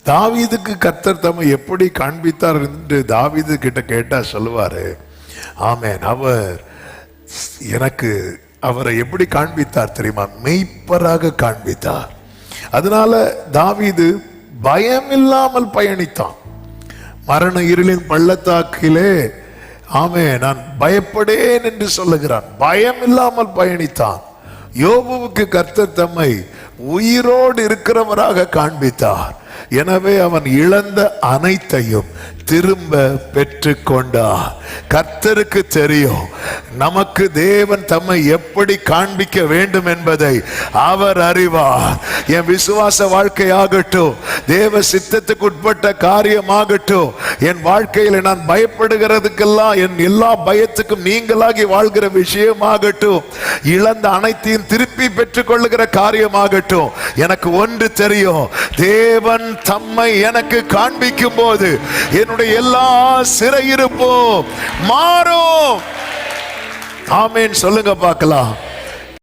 தாவீதுக்கு கர்த்தர் தம்மை எப்படி காண்பித்தார் என்று தாவீது கிட்ட கேட்டா சொல்லுவாரு, ஆமென், எனக்கு அவரை எப்படி காண்பித்தார் தெரியுமா? மெய்ப்பராக காண்பித்தார். அதனால தாவீது பயம் இல்லாமல் பயணித்தான். மரண இருளின் பள்ளத்தாக்கிலே நான் பயப்படேன் என்று சொல்லுகிறான். பயம் இல்லாமல் பயணித்தான். யோபுவுக்கு கர்த்தர் தம்மை உயிரோடு இருக்கிறவராக காண்பித்தார். எனவே அவன் இழந்த அனைத்தையும் திரும்ப பெற்று கொண்டார். கர்த்தருக்கு தெரியும் நமக்கு தேவன் தம்மை எப்படி காண்பிக்க வேண்டும் என்பதை அவர் அறிவார். என் விசுவாச வாழ்க்கையாகட்டும், தேவ சித்தத்துக்கு உட்பட்ட காரியமாகட்டும், என் வாழ்க்கையில் நான் பயப்படுகிறதுக்கெல்லாம், என் எல்லா பயத்துக்கும் நீங்களாகி வாழ்கிற விஷயமாகட்டும், இழந்த அனைத்தையும் திருப்பி பெற்றுக் கொள்ளுகிற காரியமாகட்டும், எனக்கு ஒன்று தெரியும், தேவன் தம்மை எனக்கு காண்பிக்கும் போது என்னுடைய எல்லா சிறையிருப்பும் மாறும். ஆமென் சொல்லுங்க பார்க்கலாம்.